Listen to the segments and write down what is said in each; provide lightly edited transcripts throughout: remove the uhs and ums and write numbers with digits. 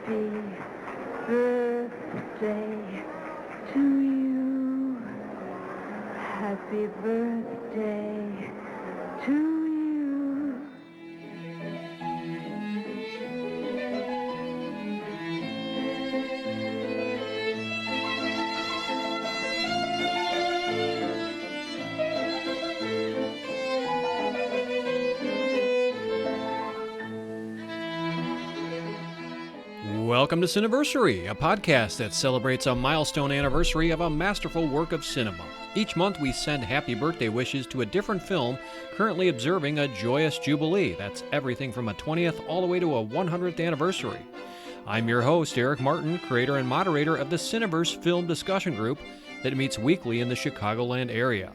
Happy birthday to you. Happy birthday to you. Welcome to Cineversary, a podcast that celebrates a milestone anniversary of a masterful work of cinema. Each month we send happy birthday wishes to a different film currently observing a joyous jubilee. That's everything from a 20th all the way to a 100th anniversary. I'm your host, Eric Martin, creator and moderator of the Cineverse Film Discussion Group that meets weekly in the Chicagoland area.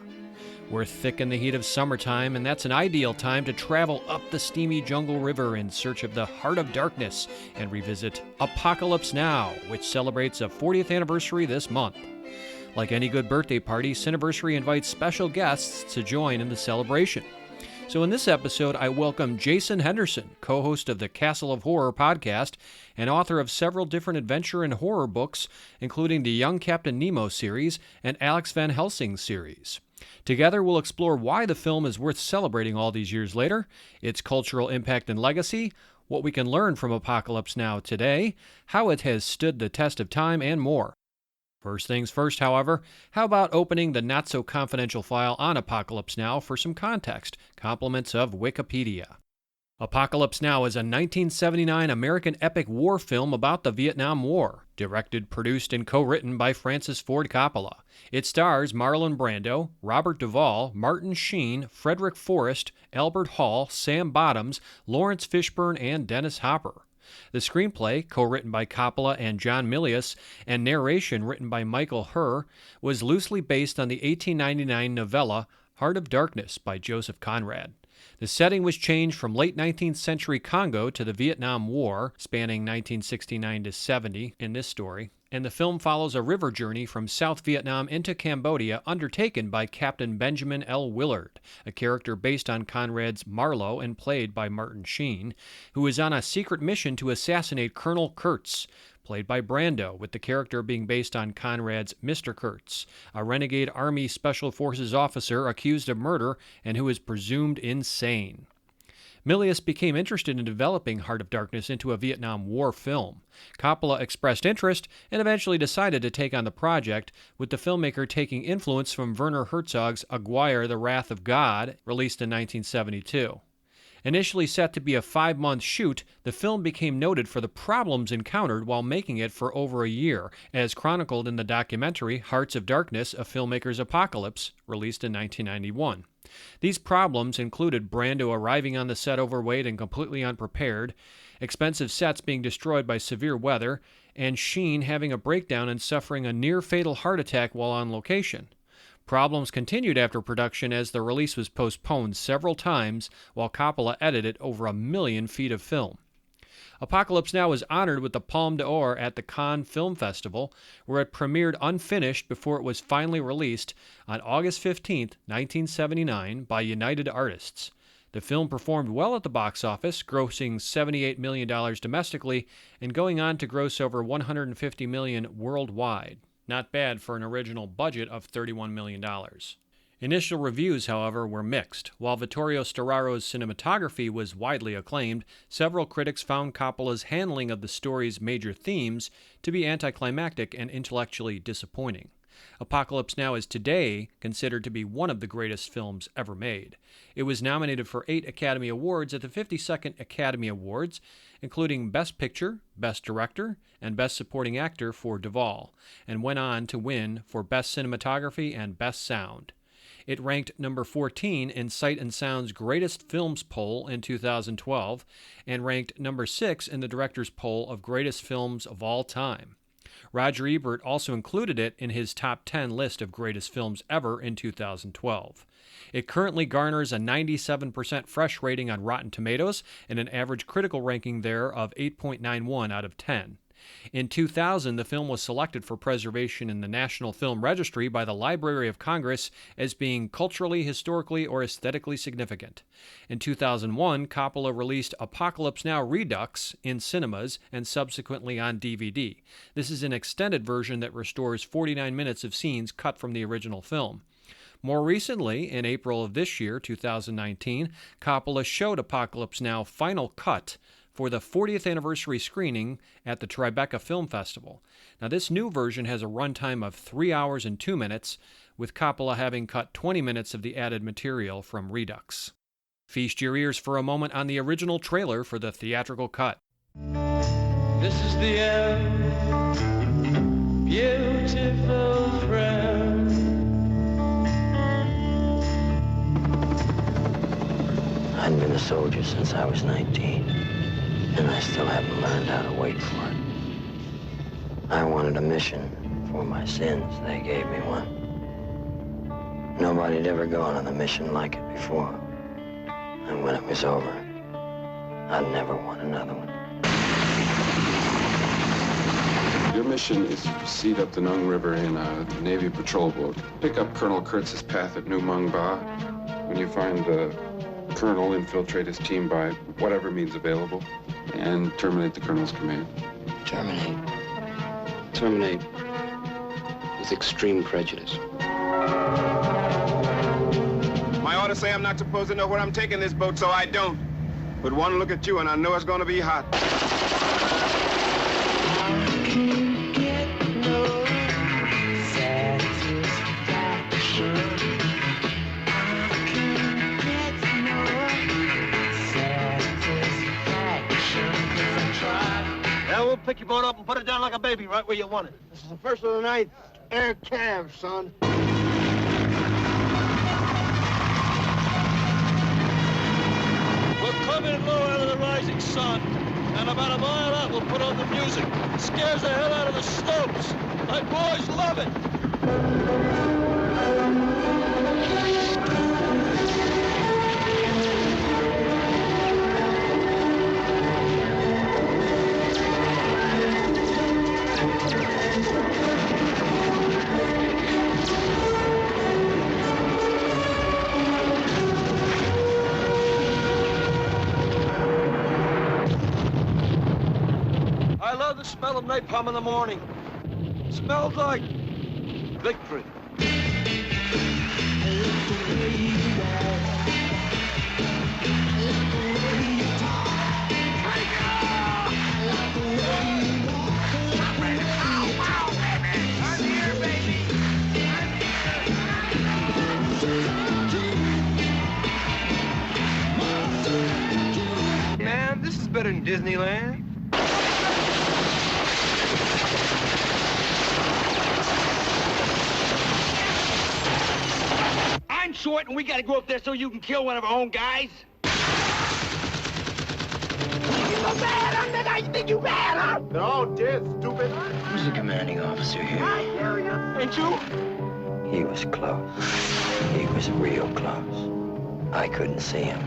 We're thick in the heat of summertime, and that's an ideal time to travel up the steamy Jungle River in search of the Heart of Darkness and revisit Apocalypse Now, which celebrates a 40th anniversary this month. Like any good birthday party, Cineversary invites special guests to join in the celebration. So in this episode, I welcome Jason Henderson, co-host of the Castle of Horror podcast and author of several different adventure and horror books, including the Young Captain Nemo series and Alex Van Helsing series. Together, we'll explore why the film is worth celebrating all these years later, its cultural impact and legacy, what we can learn from Apocalypse Now today, how it has stood the test of time, and more. First things first, however, how about opening the not-so-confidential file on Apocalypse Now for some context, compliments of Wikipedia. Apocalypse Now is a 1979 American epic war film about the Vietnam War, directed, produced, and co-written by Francis Ford Coppola. It stars Marlon Brando, Robert Duvall, Martin Sheen, Frederick Forrest, Albert Hall, Sam Bottoms, Lawrence Fishburne, and Dennis Hopper. The screenplay, co-written by Coppola and John Milius, and narration written by Michael Herr, was loosely based on the 1899 novella Heart of Darkness by Joseph Conrad. The setting was changed from late 19th century Congo to the Vietnam War, spanning 1969 to 70 in this story, and the film follows a river journey from South Vietnam into Cambodia undertaken by Captain Benjamin L. Willard, a character based on Conrad's Marlowe and played by Martin Sheen, who is on a secret mission to assassinate Colonel Kurtz, played by Brando, with the character being based on Conrad's Mr. Kurtz, a renegade Army Special Forces officer accused of murder and who is presumed insane. Milius became interested in developing Heart of Darkness into a Vietnam War film. Coppola expressed interest and eventually decided to take on the project, with the filmmaker taking influence from Werner Herzog's Aguirre, The Wrath of God, released in 1972. Initially set to be a 5-month shoot, the film became noted for the problems encountered while making it for over a year, as chronicled in the documentary Hearts of Darkness, A Filmmaker's Apocalypse, released in 1991. These problems included Brando arriving on the set overweight and completely unprepared, expensive sets being destroyed by severe weather, and Sheen having a breakdown and suffering a near-fatal heart attack while on location. Problems continued after production as the release was postponed several times while Coppola edited over 1 million feet of film. Apocalypse Now was honored with the Palme d'Or at the Cannes Film Festival, where it premiered unfinished before it was finally released on August 15, 1979, by United Artists. The film performed well at the box office, grossing $78 million domestically and going on to gross over $150 million worldwide. Not bad for an original budget of $31 million. Initial reviews, however, were mixed. While Vittorio Storaro's cinematography was widely acclaimed, several critics found Coppola's handling of the story's major themes to be anticlimactic and intellectually disappointing. Apocalypse Now is today considered to be one of the greatest films ever made. It was nominated for 8 Academy Awards at the 52nd Academy Awards, including Best Picture, Best Director, and Best Supporting Actor for Duvall, and went on to win for Best Cinematography and Best Sound. It ranked number 14 in Sight and Sound's Greatest Films poll in 2012, and ranked number 6 in the Directors' Poll of Greatest Films of All Time. Roger Ebert also included it in his top 10 list of greatest films ever in 2012. It currently garners a 97% fresh rating on Rotten Tomatoes and an average critical ranking there of 8.91 out of 10. In 2000, the film was selected for preservation in the National Film Registry by the Library of Congress as being culturally, historically, or aesthetically significant. In 2001, Coppola released Apocalypse Now Redux in cinemas and subsequently on DVD. This is an extended version that restores 49 minutes of scenes cut from the original film. More recently, in April of this year, 2019, Coppola showed Apocalypse Now Final Cut for the 40th anniversary screening at the Tribeca Film Festival. Now, this new version has a runtime of 3 hours and 2 minutes, with Coppola having cut 20 minutes of the added material from Redux. Feast your ears for a moment on the original trailer for the theatrical cut. This is the end, beautiful friend. I'd been a soldier since I was 19, and I still haven't learned how to wait for it. I wanted a mission for my sins. They gave me one. Nobody'd ever gone on a mission like it before. And when it was over, I'd never want another one. Your mission is to proceed up the Nung River in a Navy patrol boat. Pick up Colonel Kurtz's path at New Mung Ba. When you find the colonel, infiltrate his team by whatever means available, and terminate the colonel's command. Terminate. Terminate with extreme prejudice. My orders say I'm not supposed to know where I'm taking this boat, so I don't. But one look at you and I know it's gonna be hot. We'll pick your boat up and put it down like a baby right where you want it. This is the first of the night. Air Cav, son. We'll come in low out of the rising sun, and about a mile out we'll put on the music. It scares the hell out of the slopes. My boys love it. I love the smell of napalm in the morning. It smells like victory. Man, this is better than Disneyland. I'm short and we gotta go up there so you can kill one of our own guys. They're all dead, stupid. Who's the commanding officer here? Ain't you? He was close. He was real close. I couldn't see him,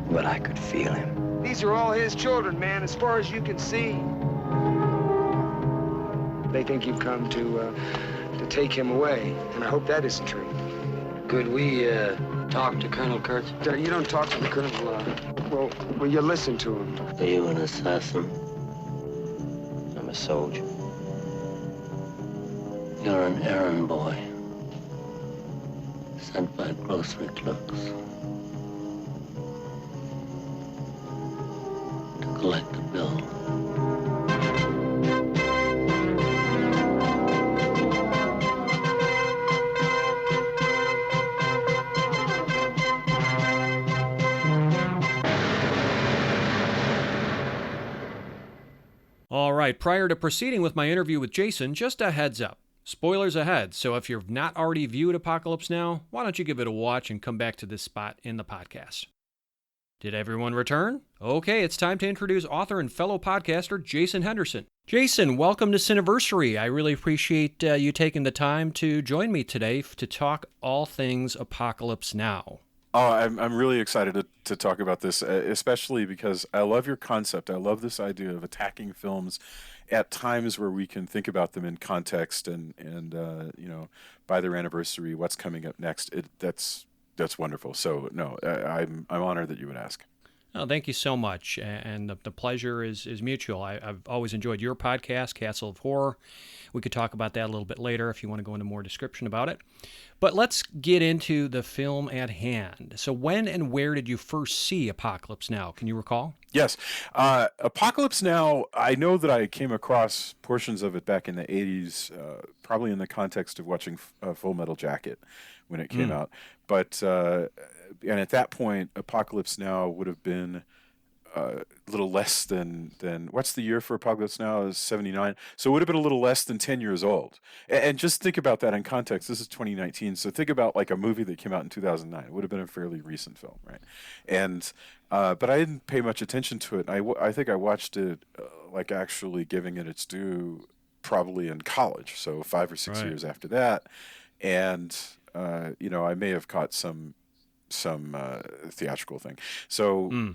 but I could feel him. These are all his children, man, as far as you can see. They think you've come to take him away, and I hope that isn't true. Could we, talk to Colonel Kurtz? You don't talk to the colonel, well, you listen to him. Are you an assassin? I'm a soldier. You're an errand boy. Sent by grocery clerks. To collect the bill. All right, prior to proceeding with my interview with Jason, just a heads up. Spoilers ahead, so if you've not already viewed Apocalypse Now, why don't you give it a watch and come back to this spot in the podcast. Did everyone return? Okay, it's time to introduce author and fellow podcaster Jason Henderson. Jason, welcome to Cineversary. I really appreciate you taking the time to join me today to talk all things Apocalypse Now. Oh, I'm really excited to talk about this, especially because I love your concept. I love this idea of attacking films at times where we can think about them in context and by their anniversary, what's coming up next. That's wonderful. So no, I'm honored that you would ask. Oh, thank you so much. And the pleasure is mutual. I've always enjoyed your podcast, Castle of Horror. We could talk about that a little bit later if you want to go into more description about it. But let's get into the film at hand. So when and where did you first see Apocalypse Now? Can you recall? Yes. Apocalypse Now, I know that I came across portions of it back in the 80s, probably in the context of watching Full Metal Jacket when it came out. But and at that point, Apocalypse Now would have been a little less than what's the year for Apocalypse Now is 79, so it would have been a little less than 10 years old. And just think about that in context. This is 2019, so think about like a movie that came out in 2009. It would have been a fairly recent film, right? And but I didn't pay much attention to it. I think I watched it like actually giving it its due probably in college, so 5 or 6 years after that. And I may have caught some theatrical thing. So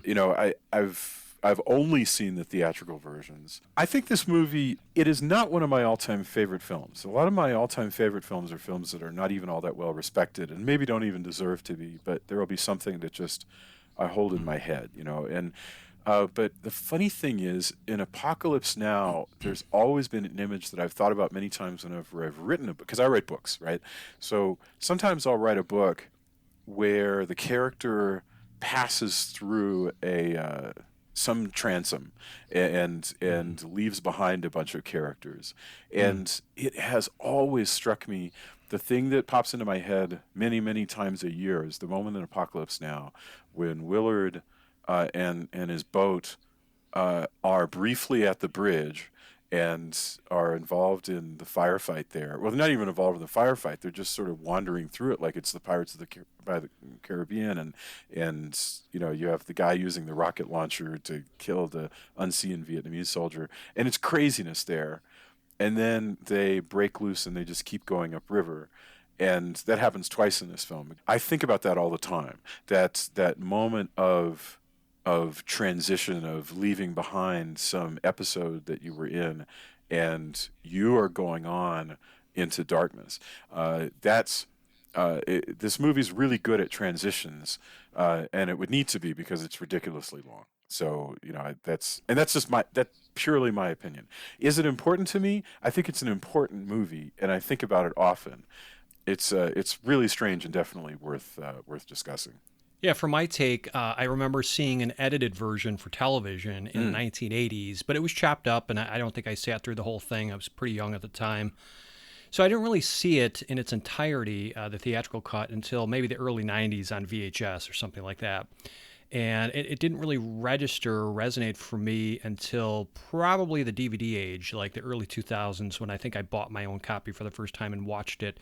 I've only seen the theatrical versions. I think this movie, it is not one of my all-time favorite films. A lot of my all-time favorite films are films that are not even all that well respected and maybe don't even deserve to be, but there will be something that just I hold in my head, and but the funny thing is, in Apocalypse Now, there's always been an image that I've thought about many times whenever I've written a book, because I write books, right? So sometimes I'll write a book where the character passes through some transom and leaves behind a bunch of characters. And it has always struck me, the thing that pops into my head many, many times a year is the moment in Apocalypse Now when Willard and his boat are briefly at the bridge and are involved in the firefight there. Well, they're not even involved in the firefight. They're just sort of wandering through it like it's the Pirates of the Caribbean. And you have the guy using the rocket launcher to kill the unseen Vietnamese soldier. And it's craziness there. And then they break loose and they just keep going upriver. And that happens twice in this film. I think about that all the time. That moment of transition, of leaving behind some episode that you were in and you are going on into darkness. This movie's really good at transitions, and it would need to be because it's ridiculously long. So, that's purely my opinion. Is it important to me? I think it's an important movie, and I think about it often. It's really strange and definitely worth discussing. Yeah, for my take, I remember seeing an edited version for television in the 1980s, but it was chopped up, and I don't think I sat through the whole thing. I was pretty young at the time. So I didn't really see it in its entirety, the theatrical cut, until maybe the early 90s on VHS or something like that. And it didn't really register or resonate for me until probably the DVD age, like the early 2000s, when I think I bought my own copy for the first time and watched it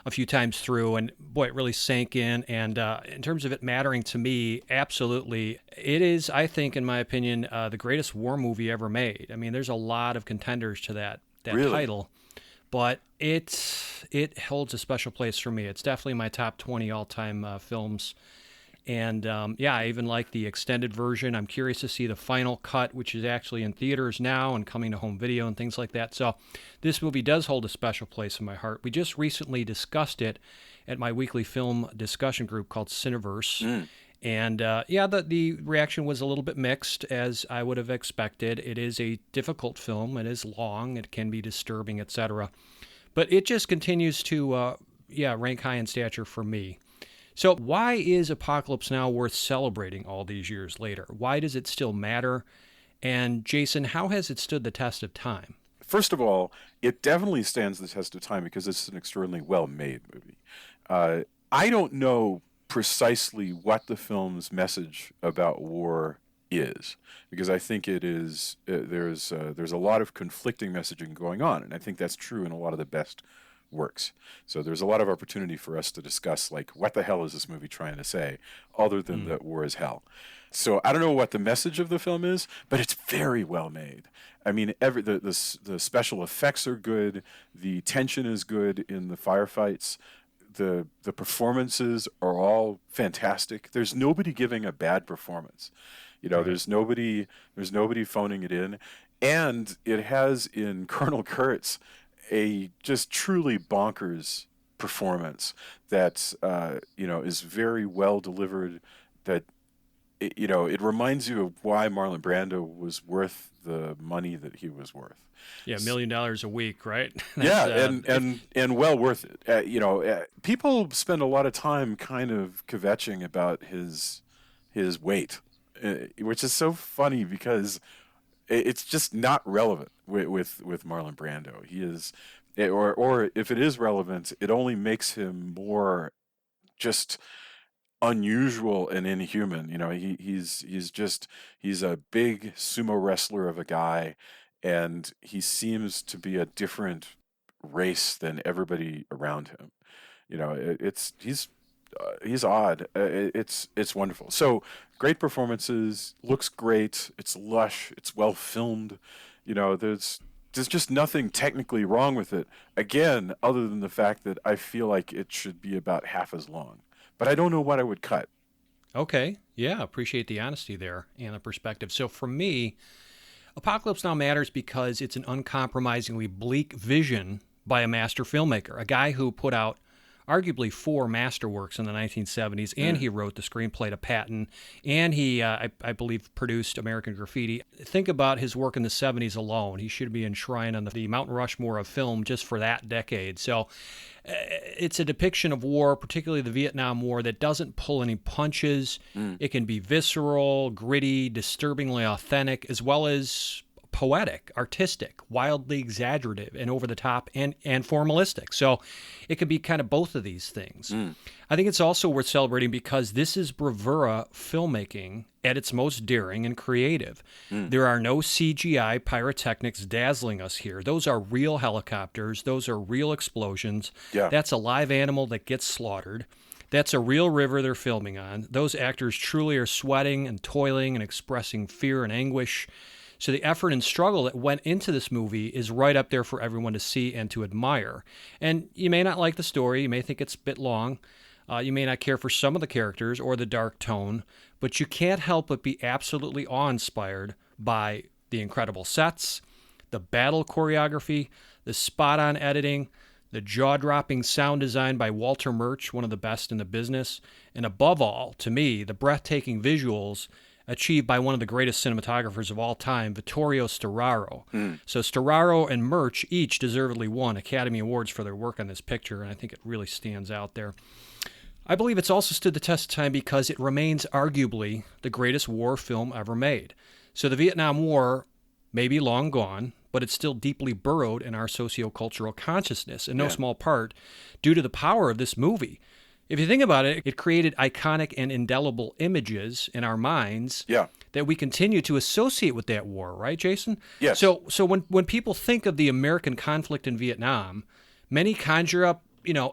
a few times through. And boy, it really sank in. And in terms of it mattering to me, absolutely. It is, I think, in my opinion, the greatest war movie ever made. I mean, there's a lot of contenders to that really? Title. But it holds a special place for me. It's definitely my top 20 all-time films. And I even like the extended version. I'm curious to see the final cut, which is actually in theaters now and coming to home video and things like that. So this movie does hold a special place in my heart. We just recently discussed it at my weekly film discussion group called Cineverse. And the reaction was a little bit mixed, as I would have expected. It is a difficult film. It is long. It can be disturbing, etc. But it just continues to rank high in stature for me. So why is Apocalypse Now worth celebrating all these years later? Why does it still matter? And Jason, how has it stood the test of time? First of all, it definitely stands the test of time because it's an extraordinarily well-made movie. I don't know precisely what the film's message about war is, because I think it is there's a lot of conflicting messaging going on, and I think that's true in a lot of the best works. So there's a lot of opportunity for us to discuss, like, what the hell is this movie trying to say, other than that war is hell. So I don't know what the message of the film is, but it's very well made. I mean, the special effects are good, the tension is good in the firefights, the performances are all fantastic. There's nobody giving a bad performance. There's nobody phoning it in, and it has in Colonel Kurtz a just truly bonkers performance that is very well delivered. That it reminds you of why Marlon Brando was worth the money that he was worth. Yeah, $1 million a week, right? And well worth it. People spend a lot of time kind of kvetching about his weight, which is so funny because it's just not relevant with Marlon Brando. He is, or if it is relevant, it only makes him more just unusual and inhuman. He's a big sumo wrestler of a guy, and he seems to be a different race than everybody around him. He's odd. It's wonderful. So great performances, looks great. It's lush. It's well filmed. There's just nothing technically wrong with it. Again, other than the fact that I feel like it should be about half as long. But I don't know what I would cut. Okay. Yeah, appreciate the honesty there and the perspective. So for me, Apocalypse Now matters because it's an uncompromisingly bleak vision by a master filmmaker, a guy who put out arguably 4 masterworks in the 1970s, and he wrote the screenplay to Patton, and he, I believe, produced American Graffiti. Think about his work in the 70s alone. He should be enshrined on the Mount Rushmore of film just for that decade. So it's a depiction of war, particularly the Vietnam War, that doesn't pull any punches. It can be visceral, gritty, disturbingly authentic, as well as poetic, artistic, wildly exaggerative, and over the top, and formalistic. So it could be kind of both of these things. I think it's also worth celebrating because this is bravura filmmaking at its most daring and creative. There are no CGI pyrotechnics dazzling us here. Those are real helicopters. Those are real explosions. Yeah. That's a live animal that gets slaughtered. That's a real river they're filming on. Those actors truly are sweating and toiling and expressing fear and anguish. So the effort and struggle that went into this movie is right up there for everyone to see and to admire. And you may not like the story. You may think it's a bit long. You may not care for some of the characters or the dark tone, but you can't help but be absolutely awe-inspired by the incredible sets, the battle choreography, the spot-on editing, the jaw-dropping sound design by Walter Murch, one of the best in the business, and above all, to me, the breathtaking visuals achieved by one of the greatest cinematographers of all time, Vittorio Storaro. So Storaro and Murch each deservedly won Academy Awards for their work on this picture, and I think it really stands out there. I believe it's also stood the test of time because it remains arguably the greatest war film ever made. So the Vietnam War may be long gone, but it's still deeply burrowed in our sociocultural consciousness, in no small part due to the power of this movie. If you think about it, it created iconic and indelible images in our minds that we continue to associate with that war, right, Jason? Yes. So when people think of the American conflict in Vietnam, many conjure up,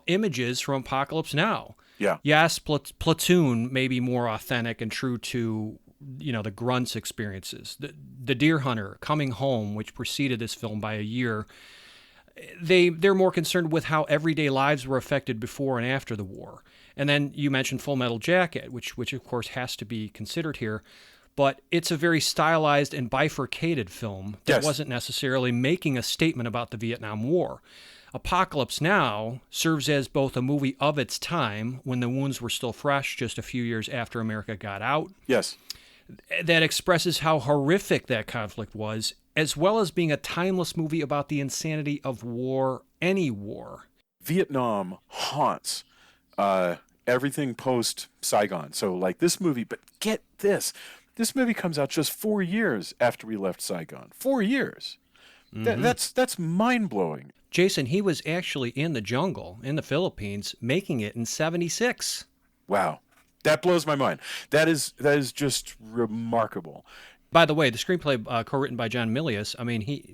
images from Apocalypse Now. Yeah. Yes, Platoon may be more authentic and true to, the grunts experiences. The Deer Hunter, Coming Home, which preceded this film by a year, they're more concerned with how everyday lives were affected before and after the war. And then you mentioned Full Metal Jacket, which of course has to be considered here. But it's a very stylized and bifurcated film that wasn't necessarily making a statement about the Vietnam War. Apocalypse Now serves as both a movie of its time, when the wounds were still fresh just a few years after America got out. Yes. That expresses how horrific that conflict was, as well as being a timeless movie about the insanity of war, any war. Vietnam haunts everything post-Saigon. So like this movie, but get this. This movie comes out just 4 years after we left Saigon. 4 years. That's mind-blowing. Jason, he was actually in the jungle in the Philippines making it in 1976. Wow. That blows my mind. That is just remarkable. By the way, the screenplay co-written by John Milius,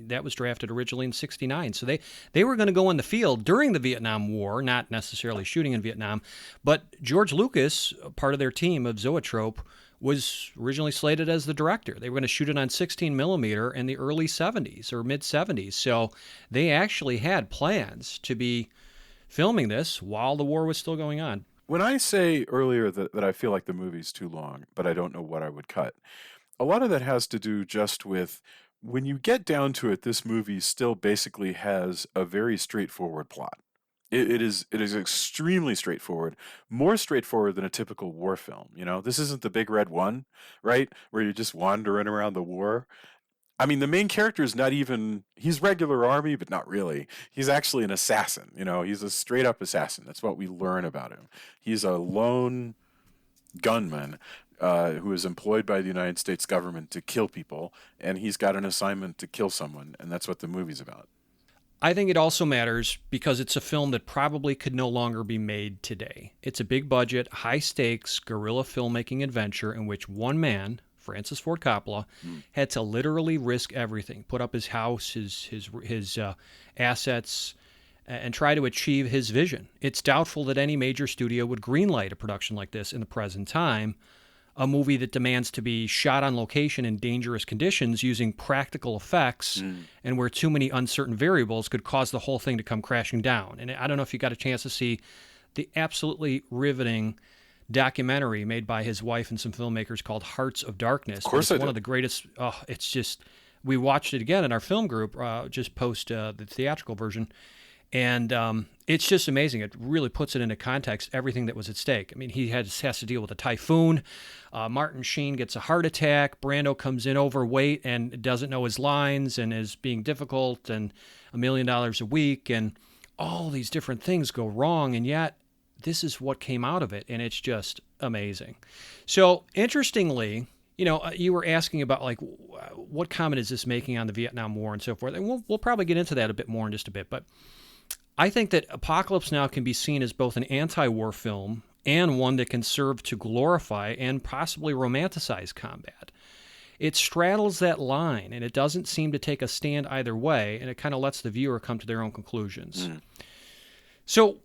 that was drafted originally in 1969. So they were going to go in the field during the Vietnam War, not necessarily shooting in Vietnam. But George Lucas, part of their team of Zoetrope, was originally slated as the director. They were going to shoot it on 16 millimeter in the early 70s or mid 70s. So they actually had plans to be filming this while the war was still going on. When I say earlier that I feel like the movie's too long, but I don't know what I would cut, a lot of that has to do just with when you get down to it, this movie still basically has a very straightforward plot. It is extremely straightforward, more straightforward than a typical war film. You know, this isn't the Big Red One, right? Where you're just wandering around the war. I mean, the main character is not even, he's regular army, but not really. He's actually an assassin. You know, he's a straight up assassin. That's what we learn about him. He's a lone gunman who is employed by the United States government to kill people, and he's got an assignment to kill someone, and that's what the movie's about. I think it also matters because it's a film that probably could no longer be made today. It's a big budget, high stakes, guerrilla filmmaking adventure in which one man, Francis Ford Coppola, had to literally risk everything, put up his house, his assets, and try to achieve his vision. It's doubtful that any major studio would greenlight a production like this in the present time, a movie that demands to be shot on location in dangerous conditions using practical effects and where too many uncertain variables could cause the whole thing to come crashing down. And I don't know if you got a chance to see the absolutely riveting documentary made by his wife and some filmmakers called Hearts of Darkness. Of course, it's one of the greatest. It's just, we watched it again in our film group just post the theatrical version, and it's just amazing. It really puts it into context, everything that was at stake. I mean, he has to deal with a typhoon. Martin Sheen gets a heart attack. Brando comes in overweight and doesn't know his lines and is being difficult, and $1 million a week, and all these different things go wrong, and yet this is what came out of it, and it's just amazing. So, interestingly, you know, you were asking about, like, what comment is this making on the Vietnam War and so forth, and we'll probably get into that a bit more in just a bit, but I think that Apocalypse Now can be seen as both an anti-war film and one that can serve to glorify and possibly romanticize combat. It straddles that line, and it doesn't seem to take a stand either way, and it kind of lets the viewer come to their own conclusions. So,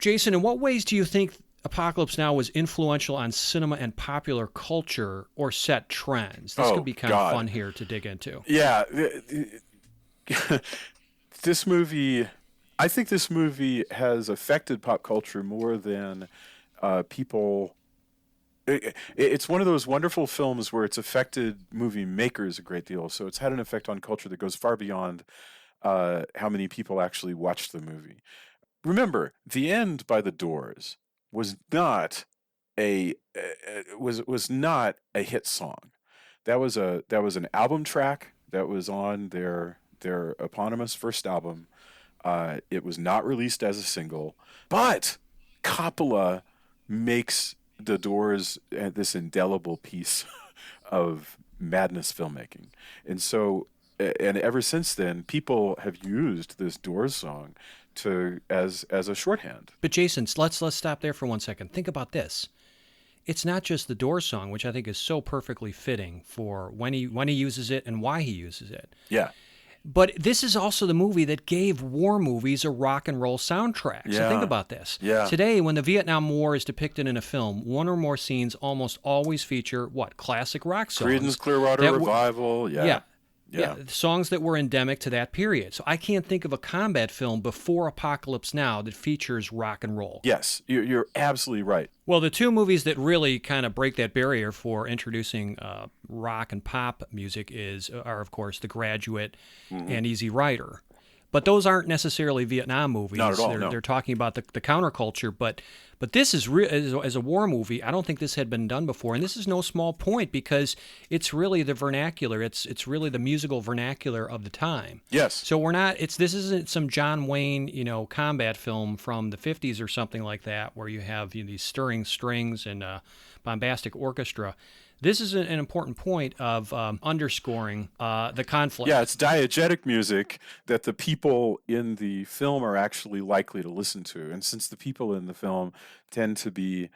Jason, in what ways do you think Apocalypse Now was influential on cinema and popular culture or set trends? This could be kind of fun here to dig into. Yeah. This movie, I think this movie has affected pop culture more than people. It's one of those wonderful films where it's affected movie makers a great deal. So it's had an effect on culture that goes far beyond how many people actually watched the movie. Remember, The End by The Doors was not a hit song. That was an album track that was on their eponymous first album. It was not released as a single, but Coppola makes The Doors this indelible piece of madness filmmaking. And so, and ever since then, people have used this Doors song as a shorthand. But Jason, let's stop there for 1 second. Think about this. It's not just the Doors song, which I think is so perfectly fitting for when he uses it and why he uses it. Yeah. But this is also the movie that gave war movies a rock and roll soundtrack. Yeah. So think about this. Yeah. Today, when the Vietnam War is depicted in a film, one or more scenes almost always feature what? Classic rock songs. Creedence Clearwater Revival. Yeah, songs that were endemic to that period. So I can't think of a combat film before Apocalypse Now that features rock and roll. Yes, you're absolutely right. Well, the two movies that really kind of break that barrier for introducing rock and pop music are, of course, The Graduate and Easy Rider. But those aren't necessarily Vietnam movies. Not at all, They're talking about the counterculture. But this is as a war movie. I don't think this had been done before, and this is no small point because it's really the vernacular. It's really the musical vernacular of the time. Yes. So this isn't some John Wayne combat film from the 50s or something like that where you have these stirring strings and bombastic orchestra. This is an important point of underscoring the conflict. Yeah, it's diegetic music that the people in the film are actually likely to listen to. And since the people in the film tend to be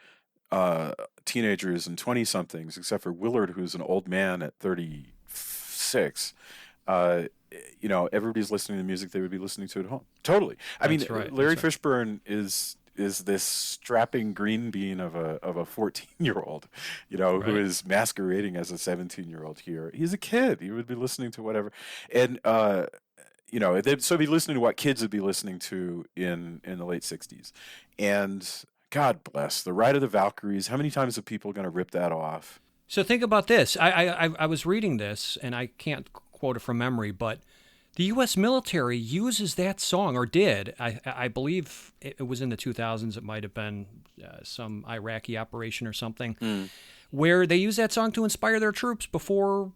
teenagers and 20-somethings, except for Willard, who's an old man at 36, everybody's listening to the music they would be listening to at home. Totally. That's right. Larry Fishburne is this strapping green bean of a 14-year-old, who is masquerading as a 17-year-old here. He's a kid. He would be listening to whatever. And, so be listening to what kids would be listening to in the late 60s. And God bless, The Ride of the Valkyries. How many times are people going to rip that off? So think about this. I was reading this, and I can't quote it from memory, but the U.S. military uses that song, or did. I believe it was in the 2000s. It might have been some Iraqi operation or something, where they use that song to inspire their troops before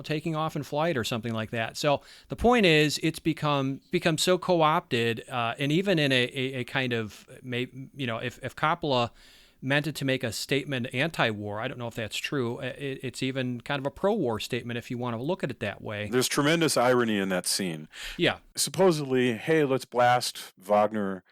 taking off in flight or something like that. So the point is, it's become so co-opted, and even in a kind of if Coppola meant it to make a statement anti-war. I don't know if that's true. It's even kind of a pro-war statement if you want to look at it that way. There's tremendous irony in that scene. Yeah. Supposedly, hey, let's blast Wagner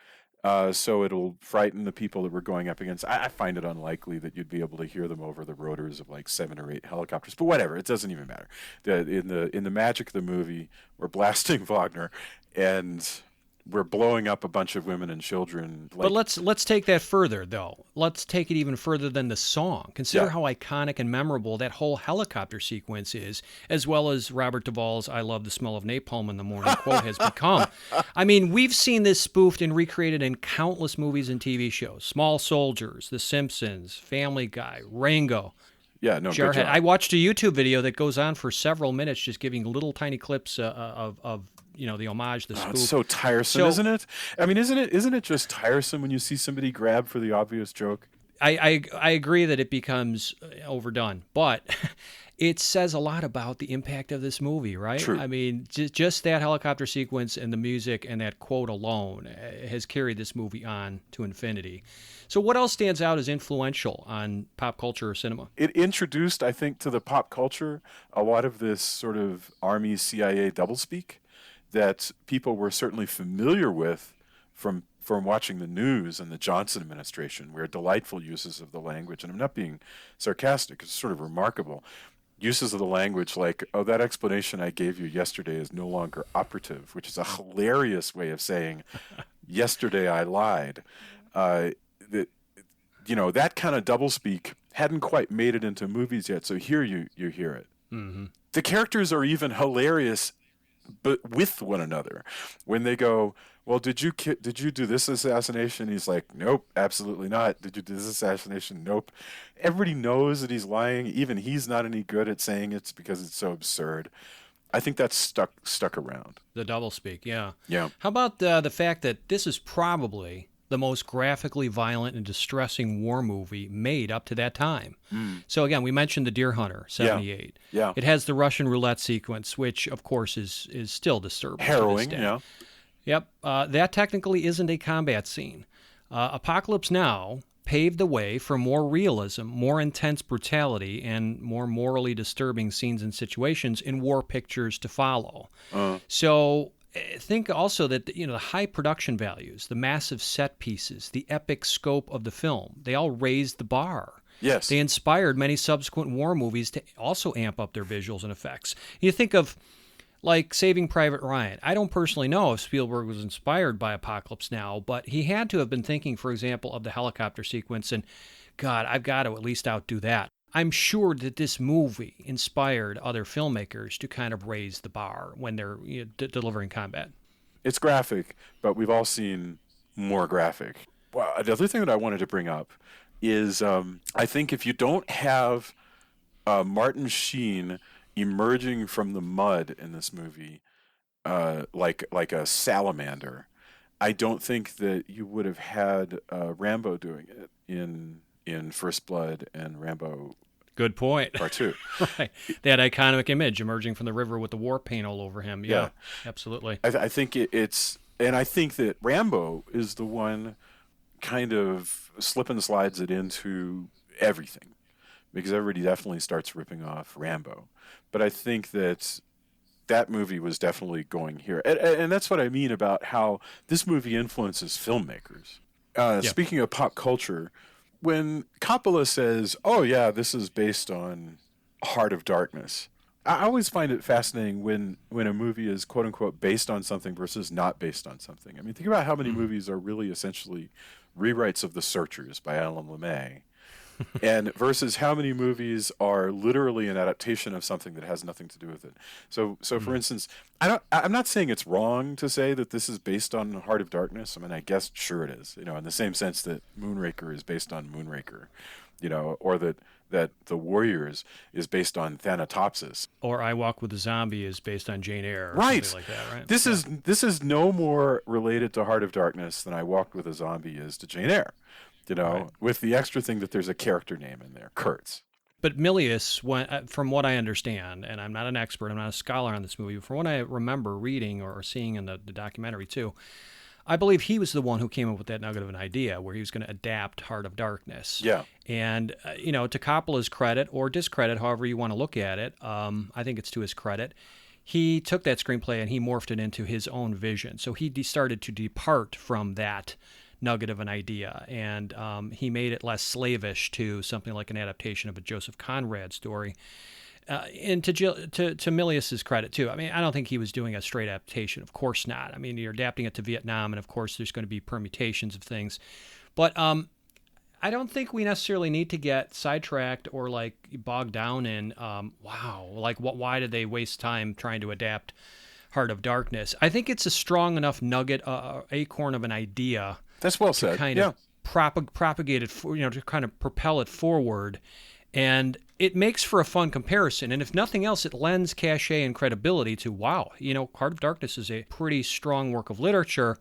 so it'll frighten the people that we're going up against. I find it unlikely that you'd be able to hear them over the rotors of like 7 or 8 helicopters, but whatever, it doesn't even matter. In the magic of the movie, we're blasting Wagner, and we're blowing up a bunch of women and children. But let's take that further, though. Let's take it even further than the song. Consider how iconic and memorable that whole helicopter sequence is, as well as Robert Duvall's "I love the smell of napalm in the morning" quote has become. I mean, we've seen this spoofed and recreated in countless movies and TV shows. Small Soldiers, The Simpsons, Family Guy, Rango. Yeah, no, good job. I watched a YouTube video that goes on for several minutes, just giving little tiny clips of the homage, the spoof. It's so tiresome, isn't it? I mean, isn't it just tiresome when you see somebody grab for the obvious joke? I agree that it becomes overdone, but it says a lot about the impact of this movie, right? True. I mean, just that helicopter sequence and the music and that quote alone has carried this movie on to infinity. So what else stands out as influential on pop culture or cinema? It introduced, I think, to the pop culture a lot of this sort of Army CIA doublespeak that people were certainly familiar with from watching the news and the Johnson administration, where delightful uses of the language, and I'm not being sarcastic, it's sort of remarkable, uses of the language like, oh, that explanation I gave you yesterday is no longer operative, which is a hilarious way of saying, yesterday I lied. That kind of doublespeak hadn't quite made it into movies yet, so here you hear it. Mm-hmm. The characters are even hilarious, but with one another. When they go, well, did you do this assassination? He's like, nope, absolutely not. Did you do this assassination? Nope. Everybody knows that he's lying. Even he's not any good at saying it's because it's so absurd. I think that's stuck around. The doublespeak, yeah. Yeah. How about the fact that this is probably the most graphically violent and distressing war movie made up to that time? So again, we mentioned The Deer Hunter, 78. Yeah. It has the Russian roulette sequence, which of course is still disturbing. Harrowing, to this day. yeah. Yep. That technically isn't a combat scene. Apocalypse Now paved the way for more realism, more intense brutality, and more morally disturbing scenes and situations in war pictures to follow. So think also that the high production values, the massive set pieces, the epic scope of the film, they all raised the bar. Yes. They inspired many subsequent war movies to also amp up their visuals and effects. You think of like Saving Private Ryan. I don't personally know if Spielberg was inspired by Apocalypse Now, but he had to have been thinking, for example, of the helicopter sequence, and God, I've got to at least outdo that. I'm sure that this movie inspired other filmmakers to kind of raise the bar when they're delivering combat. It's graphic, but we've all seen more graphic. Well, the other thing that I wanted to bring up is I think if you don't have Martin Sheen emerging from the mud in this movie like a salamander, I don't think that you would have had Rambo doing it in First Blood and Rambo. Good point. Part 2. Right. That iconic image emerging from the river with the war paint all over him. Yeah. Absolutely. I think it's, and I think that Rambo is the one kind of slip and slides it into everything, because everybody definitely starts ripping off Rambo. But I think that movie was definitely going here. And that's what I mean about how this movie influences filmmakers. Speaking of pop culture, when Coppola says, oh yeah, this is based on Heart of Darkness, I always find it fascinating when a movie is quote unquote based on something versus not based on something. I mean, think about how many movies are really essentially rewrites of The Searchers by Alan LeMay, and versus how many movies are literally an adaptation of something that has nothing to do with it. So for instance, I'm not saying it's wrong to say that this is based on Heart of Darkness. I mean, I guess sure it is, in the same sense that Moonraker is based on Moonraker, or that The Warriors is based on Thanatopsis. Or I Walk with a Zombie is based on Jane Eyre, or Right. something like that, right? This is no more related to Heart of Darkness than I Walked with a Zombie is to Jane Eyre, Right. with the extra thing that there's a character name in there, Kurtz. But Milius, from what I understand, and I'm not an expert, I'm not a scholar on this movie, but from what I remember reading or seeing in the documentary too, I believe he was the one who came up with that nugget of an idea where he was going to adapt Heart of Darkness. Yeah. And, to Coppola's credit or discredit, however you want to look at it, I think it's to his credit, he took that screenplay and he morphed it into his own vision. So he started to depart from that nugget of an idea, and he made it less slavish to something like an adaptation of a Joseph Conrad story. And to Milius's credit too, I mean, I don't think he was doing a straight adaptation. Of course not. I mean, you're adapting it to Vietnam, and of course there's going to be permutations of things. But I don't think we necessarily need to get sidetracked or like bogged down in why did they waste time trying to adapt Heart of Darkness? I think it's a strong enough nugget, acorn of an idea. That's well said. To kind of propagate it, to kind of propel it forward. And it makes for a fun comparison. And if nothing else, it lends cachet and credibility to, wow, Heart of Darkness is a pretty strong work of literature.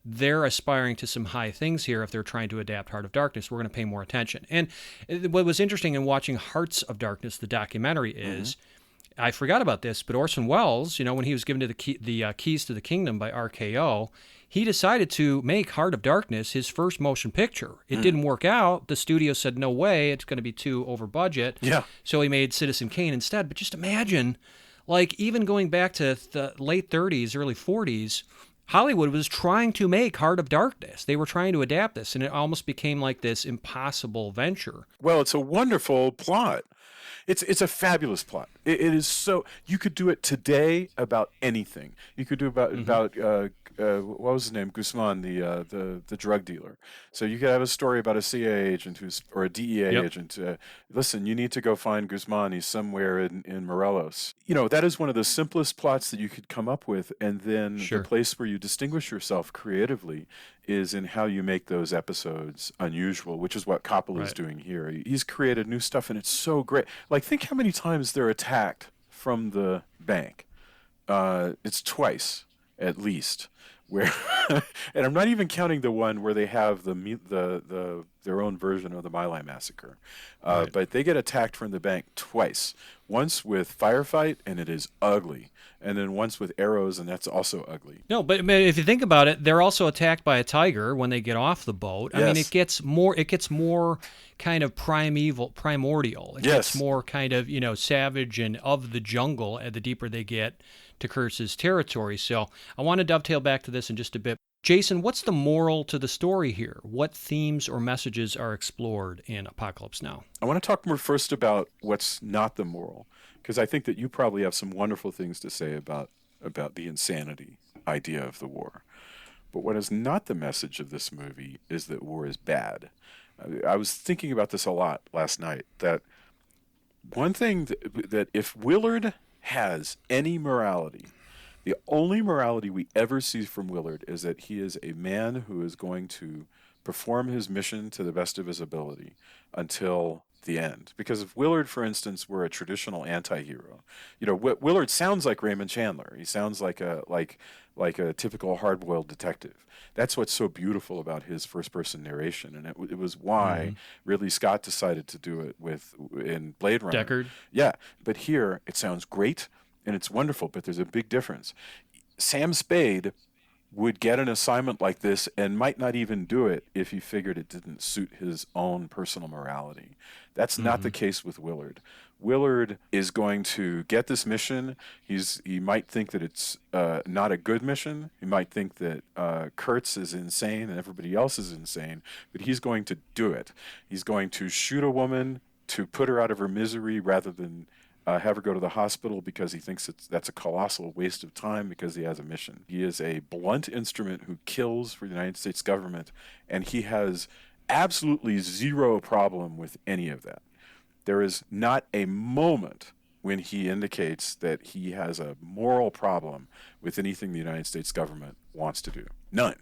They're aspiring to some high things here if they're trying to adapt Heart of Darkness. We're going to pay more attention. And what was interesting in watching Hearts of Darkness, the documentary, is, I forgot about this, but Orson Welles, when he was given to the Keys to the Kingdom by RKO, he decided to make Heart of Darkness his first motion picture. It didn't work out. The studio said, no way, it's going to be too over budget. Yeah. So he made Citizen Kane instead. But just imagine, even going back to the late 30s, early 40s, Hollywood was trying to make Heart of Darkness. They were trying to adapt this, and it almost became like this impossible venture. Well, it's a wonderful plot. It's a fabulous plot. It is so, you could do it today about anything. You could do about what was his name? Guzman, the drug dealer. So you could have a story about a CIA agent or a DEA agent. Listen, you need to go find Guzman. He's somewhere in Morelos. That is one of the simplest plots that you could come up with. And then the place where you distinguish yourself creatively is in how you make those episodes unusual, which is what Coppola is doing here. He's created new stuff, and it's so great. Think how many times they're attacked from the bank. It's twice, at least. Where, and I'm not even counting the one where they have their own version of the My Lai massacre, but they get attacked from the bank twice. Once with firefight, and it is ugly, and then once with arrows, and that's also ugly. No, but if you think about it, they're also attacked by a tiger when they get off the boat. I mean, it gets more kind of primordial. It gets more kind of savage and of the jungle the deeper they get to Kurtz's territory. So I want to dovetail back to this in just a bit. Jason, what's the moral to the story here? What themes or messages are explored in Apocalypse Now? I want to talk more first about what's not the moral, because I think that you probably have some wonderful things to say about the insanity idea of the war. But what is not the message of this movie is that war is bad. I was thinking about this a lot last night, that one thing that if Willard has any morality, the only morality we ever see from Willard is that he is a man who is going to perform his mission to the best of his ability until the end. Because if Willard, for instance, were a traditional anti-hero, Willard sounds like Raymond Chandler. He sounds like a typical hard-boiled detective. That's what's so beautiful about his first-person narration, and it was why Ridley Scott decided to do it in Blade Runner. Deckard. Yeah, but here it sounds great and it's wonderful, but there's a big difference. Sam Spade would get an assignment like this and might not even do it if he figured it didn't suit his own personal morality. That's not the case with Willard. Willard is going to get this mission. He might think that it's not a good mission. He might think that Kurtz is insane and everybody else is insane, but he's going to do it. He's going to shoot a woman to put her out of her misery rather than have her go to the hospital because he thinks that's a colossal waste of time because he has a mission. He is a blunt instrument who kills for the United States government, and he has absolutely zero problem with any of that. There is not a moment when he indicates that he has a moral problem with anything the United States government wants to do. None.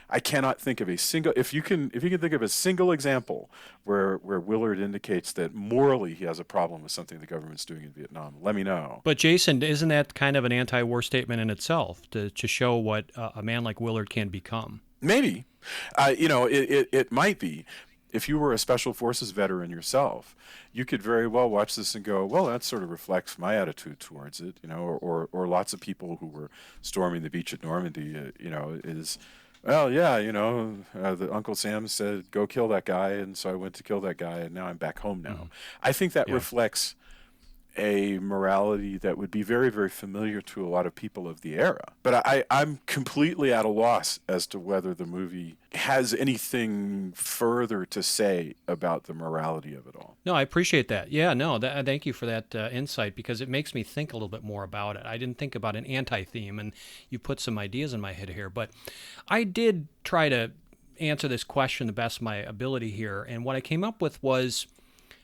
I cannot think of a single. If you can think of a single example where Willard indicates that morally he has a problem with something the government's doing in Vietnam, let me know. But Jason, isn't that kind of an anti-war statement in itself to show what a man like Willard can become? Maybe, it might be. If you were a Special Forces veteran yourself, you could very well watch this and go, well, that sort of reflects my attitude towards it, or lots of people who were storming the beach at Normandy, is, well, yeah, the Uncle Sam said, go kill that guy, and so I went to kill that guy, and now I'm back home now. Mm-hmm. I think that reflects a morality that would be very, very familiar to a lot of people of the era. But I'm completely at a loss as to whether the movie has anything further to say about the morality of it all. No, I appreciate that. Yeah, no, thank you for that insight, because it makes me think a little bit more about it. I didn't think about an anti-theme, and you put some ideas in my head here. But I did try to answer this question the best of my ability here, and what I came up with was,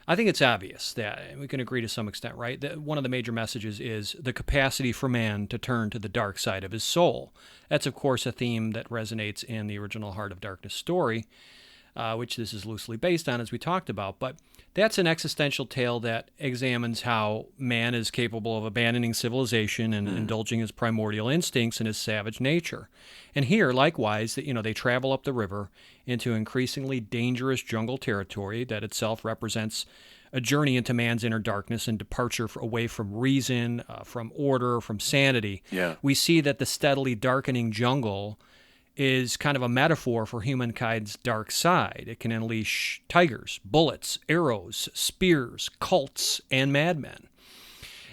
I think it's obvious that we can agree to some extent, right? That one of the major messages is the capacity for man to turn to the dark side of his soul. That's, of course, a theme that resonates in the original Heart of Darkness story, which this is loosely based on, as we talked about. But that's an existential tale that examines how man is capable of abandoning civilization and indulging his primordial instincts and his savage nature. And here, likewise, they travel up the river into increasingly dangerous jungle territory that itself represents a journey into man's inner darkness and departure away from reason, from order, from sanity. Yeah. We see that the steadily darkening jungle is kind of a metaphor for humankind's dark side. It can unleash tigers, bullets, arrows, spears, cults, and madmen.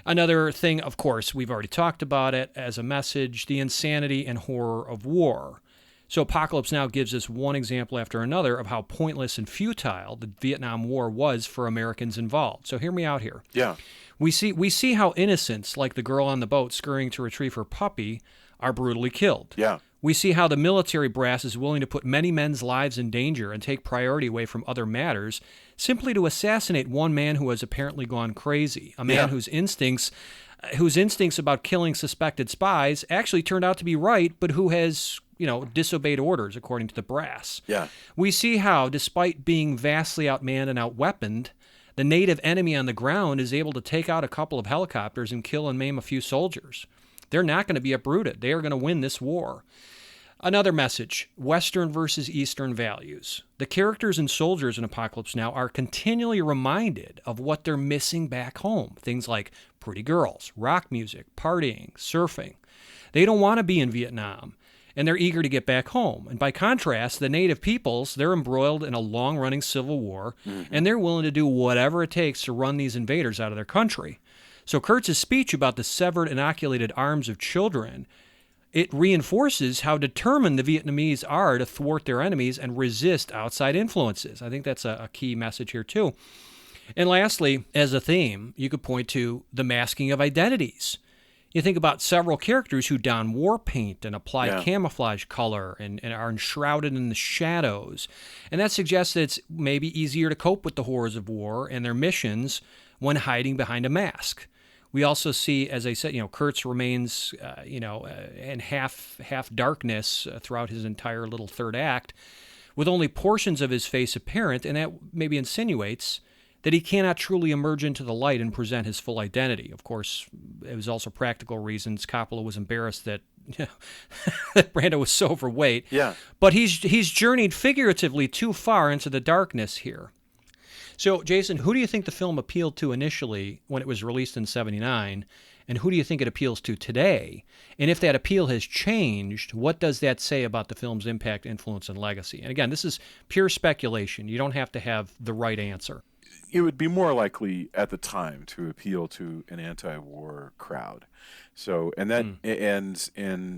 Another thing, of course, we've already talked about it as a message, the insanity and horror of war. So Apocalypse Now gives us one example after another of how pointless and futile the Vietnam War was for Americans involved. So hear me out here. Yeah. We see how innocents, like the girl on the boat scurrying to retrieve her puppy, are brutally killed. Yeah. We see how the military brass is willing to put many men's lives in danger and take priority away from other matters simply to assassinate one man who has apparently gone crazy, a man whose instincts about killing suspected spies actually turned out to be right, but who has, disobeyed orders according to the brass. Yeah. We see how, despite being vastly outmanned and outweaponed, the native enemy on the ground is able to take out a couple of helicopters and kill and maim a few soldiers. They're not going to be uprooted. They are going to win this war. Another message, Western versus Eastern values. The characters and soldiers in Apocalypse Now are continually reminded of what they're missing back home. Things like pretty girls, rock music, partying, surfing. They don't want to be in Vietnam, and they're eager to get back home. And by contrast, the native peoples, they're embroiled in a long-running civil war, and they're willing to do whatever it takes to run these invaders out of their country. So Kurtz's speech about the severed, inoculated arms of children, it reinforces how determined the Vietnamese are to thwart their enemies and resist outside influences. I think that's a key message here, too. And lastly, as a theme, you could point to the masking of identities. You think about several characters who don war paint and apply camouflage color and are enshrouded in the shadows. And that suggests that it's maybe easier to cope with the horrors of war and their missions when hiding behind a mask. We also see, as I said, Kurtz remains, in half darkness throughout his entire little third act, with only portions of his face apparent, and that maybe insinuates that he cannot truly emerge into the light and present his full identity. Of course, it was also practical reasons. Coppola was embarrassed that that Brando was so overweight. Yeah. But he's journeyed figuratively too far into the darkness here. So, Jason, who do you think the film appealed to initially when it was released in '79, and who do you think it appeals to today? And if that appeal has changed, what does that say about the film's impact, influence, and legacy? And again, this is pure speculation. You don't have to have the right answer. It would be more likely at the time to appeal to an anti-war crowd. So, and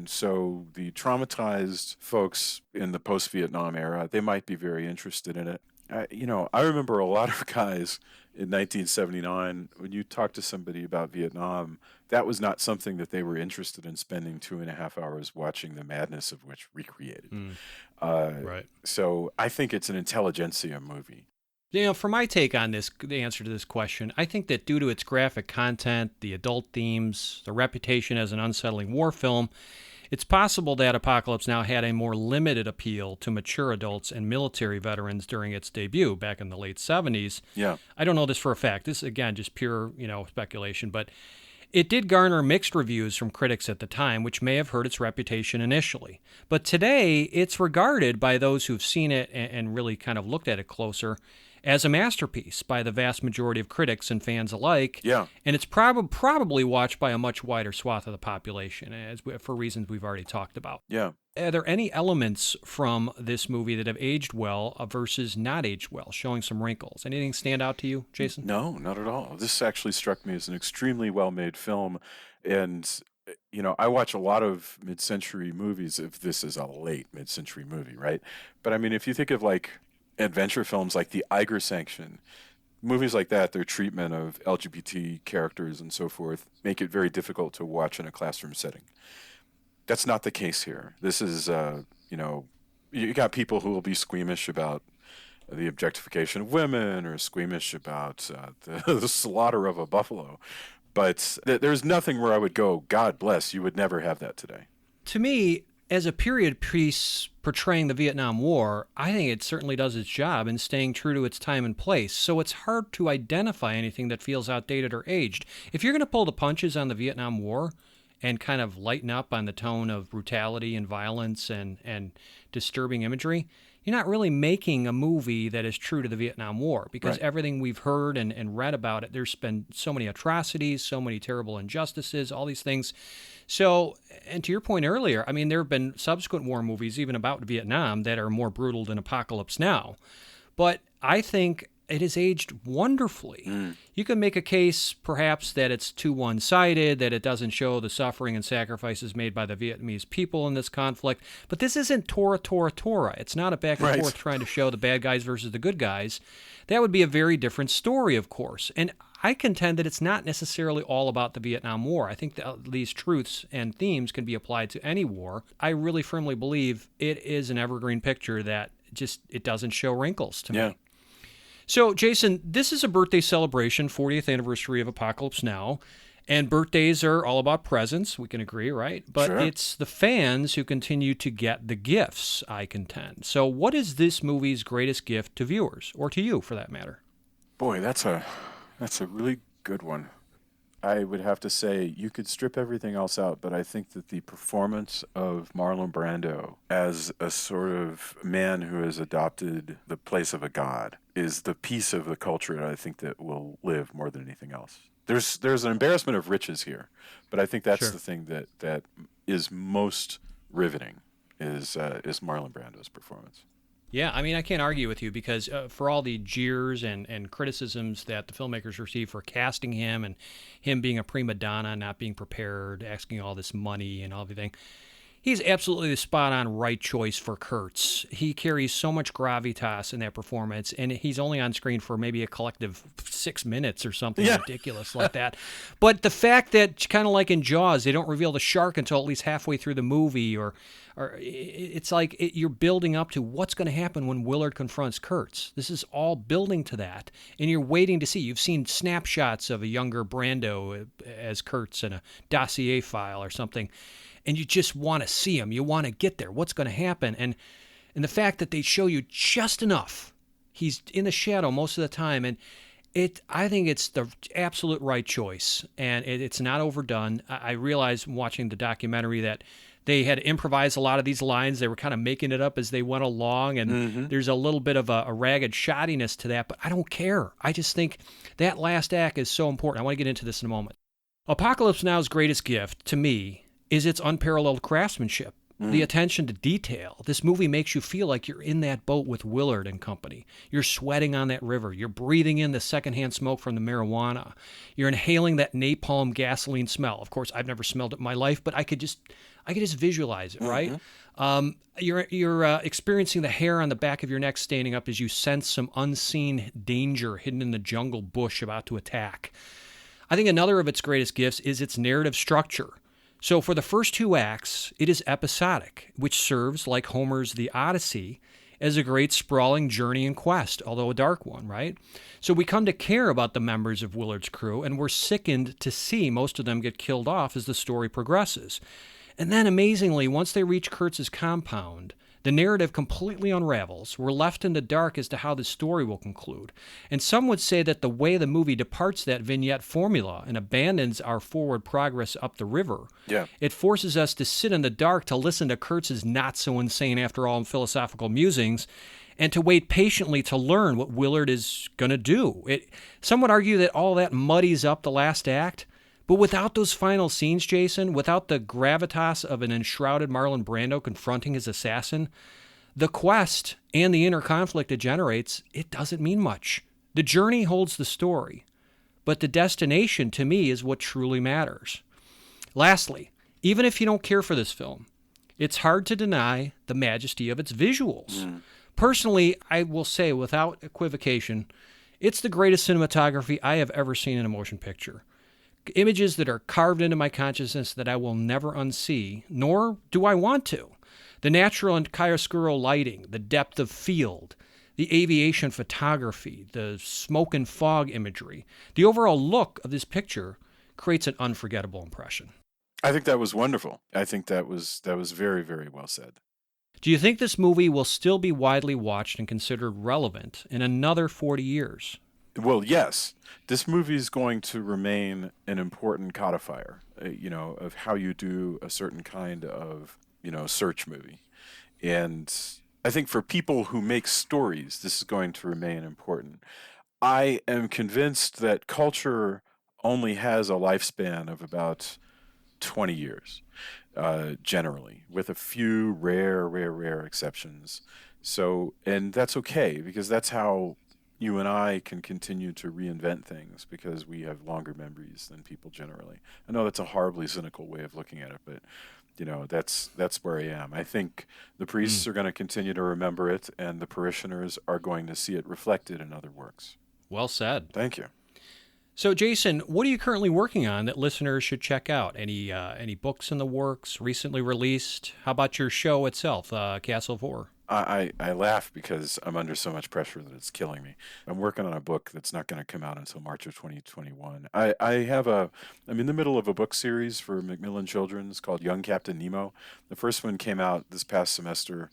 so the traumatized folks in the post-Vietnam era, they might be very interested in it. I remember a lot of guys in 1979, when you talk to somebody about Vietnam, that was not something that they were interested in spending 2.5 hours watching the madness of which recreated. Right. So I think it's an intelligentsia movie. For my take on this, the answer to this question, I think that due to its graphic content, the adult themes, the reputation as an unsettling war film, it's possible that Apocalypse Now had a more limited appeal to mature adults and military veterans during its debut back in the late 70s. Yeah. I don't know this for a fact. This is, again, just pure, speculation, but it did garner mixed reviews from critics at the time, which may have hurt its reputation initially. But today, it's regarded by those who've seen it and really kind of looked at it closer as a masterpiece by the vast majority of critics and fans alike. Yeah. And it's probably watched by a much wider swath of the population, for reasons we've already talked about. Yeah. Are there any elements from this movie that have aged well versus not aged well, showing some wrinkles? Anything stand out to you, Jason? No, not at all. This actually struck me as an extremely well-made film. And, I watch a lot of mid-century movies if this is a late mid-century movie, right? But, I mean, if you think of, adventure films like the Eiger Sanction, movies like that, their treatment of LGBT characters and so forth make it very difficult to watch in a classroom setting. That's not the case here. This is, you got people who will be squeamish about the objectification of women or squeamish about the slaughter of a buffalo. But there's nothing where I would go, God bless, you would never have that today. To me, as a period piece portraying the Vietnam War, I think it certainly does its job in staying true to its time and place, so it's hard to identify anything that feels outdated or aged. If you're going to pull the punches on the Vietnam War and kind of lighten up on the tone of brutality and violence and disturbing imagery, you're not really making a movie that is true to the Vietnam War, because everything we've heard and read about it, there's been so many atrocities, so many terrible injustices, all these things. So, and to your point earlier, I mean, there have been subsequent war movies, even about Vietnam, that are more brutal than Apocalypse Now. But I think it has aged wonderfully. You can make a case, perhaps, that it's too one-sided, that it doesn't show the suffering and sacrifices made by the Vietnamese people in this conflict. But this isn't Tora, Tora, Tora. It's not a back and forth trying to show the bad guys versus the good guys. That would be a very different story, of course. And I contend that it's not necessarily all about the Vietnam War. I think that these truths and themes can be applied to any war. I really firmly believe it is an evergreen picture that it doesn't show wrinkles to me. So, Jason, this is a birthday celebration, 40th anniversary of Apocalypse Now, and birthdays are all about presents, we can agree, right? But it's the fans who continue to get the gifts, I contend. So what is this movie's greatest gift to viewers, or to you, for that matter? Boy, that's a really good one. I would have to say you could strip everything else out, but I think that the performance of Marlon Brando as a sort of man who has adopted the place of a god is the piece of the culture that I think that will live more than anything else. There's an embarrassment of riches here, but I think that's the thing that is most riveting is Marlon Brando's performance. Yeah, I mean, I can't argue with you because for all the jeers and criticisms that the filmmakers received for casting him and him being a prima donna, not being prepared, asking all this money and everything, he's absolutely the spot-on right choice for Kurtz. He carries so much gravitas in that performance, and he's only on screen for maybe a collective 6 minutes or something ridiculous like that. But the fact that, kind of like in Jaws, they don't reveal the shark until at least halfway through the movie, or it's like you're building up to what's going to happen when Willard confronts Kurtz. This is all building to that, and you're waiting to see. You've seen snapshots of a younger Brando as Kurtz in a dossier file or something, and you just want to see him. You want to get there. What's going to happen? And the fact that they show you just enough. He's in the shadow most of the time, and I think it's the absolute right choice, and it's not overdone. I realized watching the documentary that they had improvised a lot of these lines. They were kind of making it up as they went along, and there's a little bit of a ragged shoddiness to that, but I don't care. I just think that last act is so important. I want to get into this in a moment. Apocalypse Now's greatest gift, to me, is its unparalleled craftsmanship. the attention to detail. This movie makes you feel like you're in that boat with Willard and company. You're sweating on that river. You're breathing in the secondhand smoke from the marijuana. You're inhaling that napalm gasoline smell. Of course, I've never smelled it in my life, but I could just visualize it, right? You're experiencing the hair on the back of your neck standing up as you sense some unseen danger hidden in the jungle bush about to attack. I think another of its greatest gifts is its narrative structure. So for the first 2 acts, it is episodic, which serves, like Homer's The Odyssey, as a great sprawling journey and quest, although a dark one, right? So we come to care about the members of Willard's crew, and we're sickened to see most of them get killed off as the story progresses. And then, amazingly, once they reach Kurtz's compound, the narrative completely unravels. We're left in the dark as to how the story will conclude. And some would say that the way the movie departs that vignette formula and abandons our forward progress up the river, it forces us to sit in the dark to listen to Kurtz's not-so-insane-after-all philosophical musings and to wait patiently to learn what Willard is going to do. Some would argue that all that muddies up the last act. But without those final scenes, Jason, without the gravitas of an enshrouded Marlon Brando confronting his assassin, the quest and the inner conflict it generates, it doesn't mean much. The journey holds the story, but the destination, to me, is what truly matters. Lastly, even if you don't care for this film, it's hard to deny the majesty of its visuals. Personally, I will say without equivocation, it's the greatest cinematography I have ever seen in a motion picture. Images that are carved into my consciousness that I will never unsee, nor do I want to. The natural and chiaroscuro lighting, the depth of field, the aviation photography, the smoke and fog imagery, the overall look of this picture creates an unforgettable impression. I think that was wonderful. I think that was very, very well said. Do you think this movie will still be widely watched and considered relevant in another 40 years? Well, yes. This movie is going to remain an important codifier, of how you do a certain kind of, search movie. And I think for people who make stories, this is going to remain important. I am convinced that culture only has a lifespan of about 20 years, generally, with a few rare exceptions. So, and that's okay, because that's how you and I can continue to reinvent things, because we have longer memories than people generally. I know that's a horribly cynical way of looking at it, but that's where I am. I think the priests are going to continue to remember it, and the parishioners are going to see it reflected in other works. Well said. Thank you. So, Jason, what are you currently working on that listeners should check out? Any books in the works, recently released? How about your show itself, Castle of Horror? I laugh because I'm under so much pressure that it's killing me. I'm working on a book that's not going to come out until March of 2021. I'm in the middle of a book series for Macmillan Children's called Young Captain Nemo. The first one came out this past semester.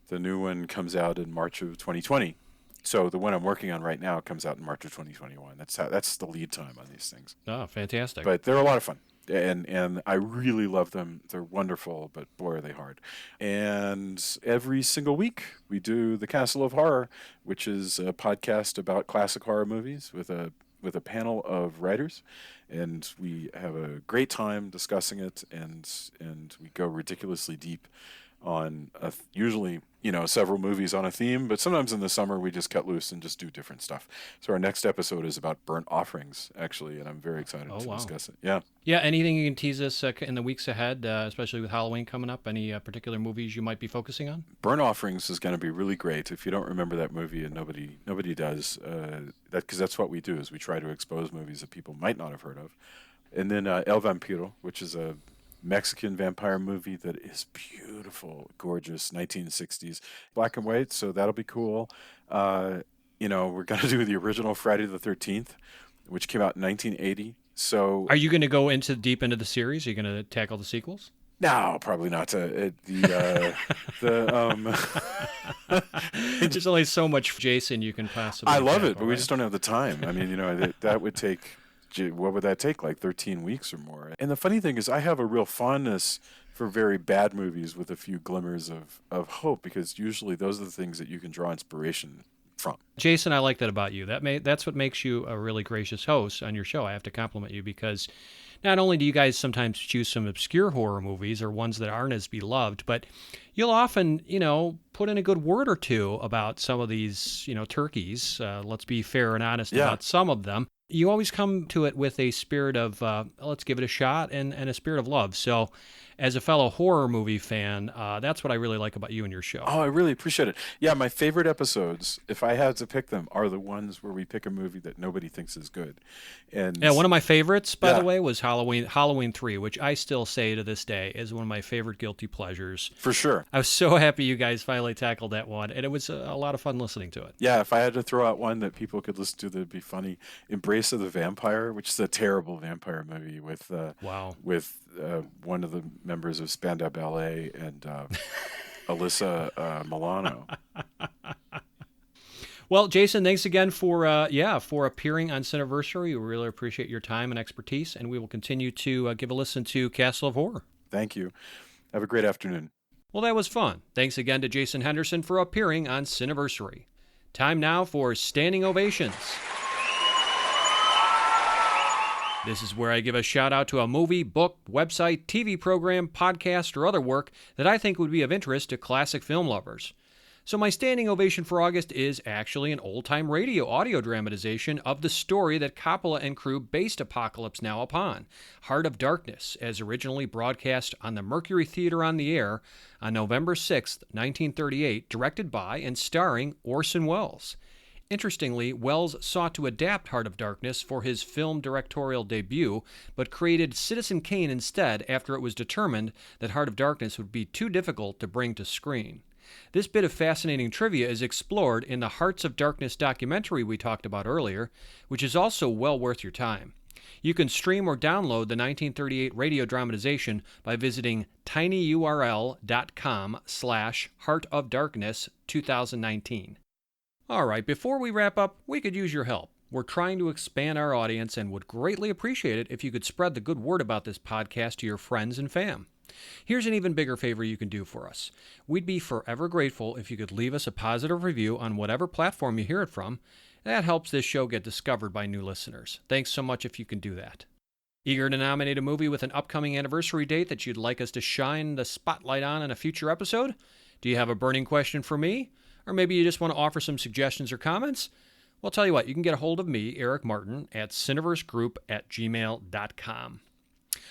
The new one comes out in March of 2020. So the one I'm working on right now comes out in March of 2021. That's the lead time on these things. Oh, fantastic. But they're a lot of fun. And I really love them. They're wonderful, but boy, are they hard. And every single week we do the Castle of Horror, which is a podcast about classic horror movies with a panel of writers, and we have a great time discussing it, and we go ridiculously deep on usually several movies on a theme, but sometimes in the summer we just cut loose and just do different stuff. So our next episode is about burnt offerings, actually, and I'm very excited to discuss it. Yeah. Anything you can tease us in the weeks ahead, especially with Halloween coming up? Any particular movies you might be focusing on? Burnt Offerings is going to be really great. If you don't remember that movie, and nobody does, because that's what we do, is we try to expose movies that people might not have heard of. And then El Vampiro, which is a Mexican vampire movie that is beautiful, gorgeous, 1960s, black and white, so that'll be cool. We're going to do the original Friday the 13th, which came out in 1980. So, are you going to go deep into the series? Are you going to tackle the sequels? No, probably not. There's only so much Jason you can possibly. I love it, but we just don't have the time. I mean, that would take. What would that take? Like 13 weeks or more. And the funny thing is, I have a real fondness for very bad movies with a few glimmers of hope, because usually those are the things that you can draw inspiration from. Jason, I like that about you. That's what makes you a really gracious host on your show. I have to compliment you, because not only do you guys sometimes choose some obscure horror movies or ones that aren't as beloved, but you'll often, put in a good word or two about some of these, turkeys. Let's be fair and honest about some of them. You always come to it with a spirit of, let's give it a shot, and a spirit of love. So as a fellow horror movie fan, that's what I really like about you and your show. Oh, I really appreciate it. Yeah, my favorite episodes, if I had to pick them, are the ones where we pick a movie that nobody thinks is good. And yeah, one of my favorites, by the way, was Halloween 3, which I still say to this day is one of my favorite guilty pleasures. For sure. I was so happy you guys finally tackled that one, and it was a lot of fun listening to it. Yeah, if I had to throw out one that people could listen to that'd be funny, Embrace of the Vampire, which is a terrible vampire movie with one of the members of Spandau Ballet and Alyssa Milano. Well, Jason, thanks again for appearing on Cineversary. We really appreciate your time and expertise, and we will continue to give a listen to Castle of Horror. Thank you. Have a great afternoon. Well, that was fun. Thanks again to Jason Henderson for appearing on Cineversary. Time now for Standing Ovations. This is where I give a shout out to a movie, book, website, TV program, podcast, or other work that I think would be of interest to classic film lovers. So my standing ovation for August is actually an old-time radio audio dramatization of the story that Coppola and crew based Apocalypse Now upon, Heart of Darkness, as originally broadcast on the Mercury Theater on the Air on November 6, 1938, directed by and starring Orson Welles. Interestingly, Welles sought to adapt Heart of Darkness for his film directorial debut, but created Citizen Kane instead after it was determined that Heart of Darkness would be too difficult to bring to screen. This bit of fascinating trivia is explored in the Hearts of Darkness documentary we talked about earlier, which is also well worth your time. You can stream or download the 1938 radio dramatization by visiting tinyurl.com/heartofdarkness2019. All right, before we wrap up, we could use your help. We're trying to expand our audience and would greatly appreciate it if you could spread the good word about this podcast to your friends and fam. Here's an even bigger favor you can do for us. We'd be forever grateful if you could leave us a positive review on whatever platform you hear it from. That helps this show get discovered by new listeners. Thanks so much if you can do that. Eager to nominate a movie with an upcoming anniversary date that you'd like us to shine the spotlight on in a future episode? Do you have a burning question for me? Or maybe you just want to offer some suggestions or comments? Well, tell you what, you can get a hold of me, Eric Martin, at cineversegroup@gmail.com.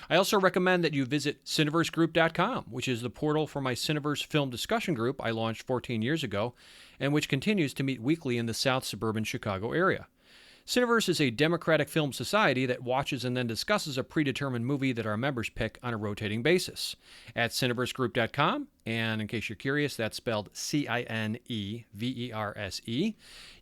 I also recommend that you visit cineversegroup.com, which is the portal for my Cineverse film discussion group I launched 14 years ago, and which continues to meet weekly in the South suburban Chicago area. Cineverse is a democratic film society that watches and then discusses a predetermined movie that our members pick on a rotating basis. At cineversegroup.com, and in case you're curious, that's spelled Cineverse,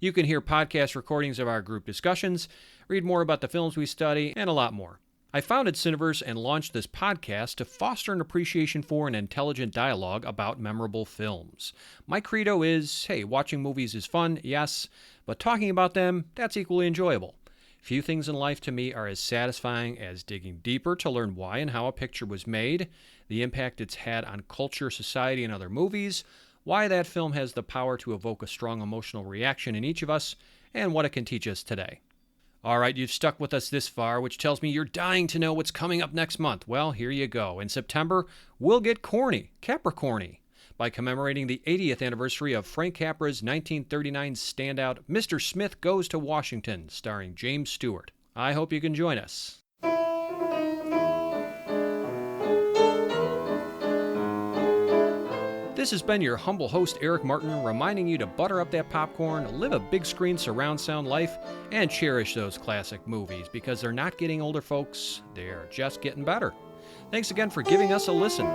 you can hear podcast recordings of our group discussions, read more about the films we study, and a lot more. I founded Cineverse and launched this podcast to foster an appreciation for an intelligent dialogue about memorable films. My credo is, hey, watching movies is fun, yes, but talking about them, that's equally enjoyable. Few things in life to me are as satisfying as digging deeper to learn why and how a picture was made, the impact it's had on culture, society, and other movies, why that film has the power to evoke a strong emotional reaction in each of us, and what it can teach us today. All right, you've stuck with us this far, which tells me you're dying to know what's coming up next month. Well, here you go. In September, we'll get corny, Capricorny, by commemorating the 80th anniversary of Frank Capra's 1939 standout Mr. Smith Goes to Washington, starring James Stewart. I hope you can join us. This has been your humble host, Eric Martin, reminding you to butter up that popcorn, live a big screen surround sound life, and cherish those classic movies, because they're not getting older, folks. They're just getting better. Thanks again for giving us a listen.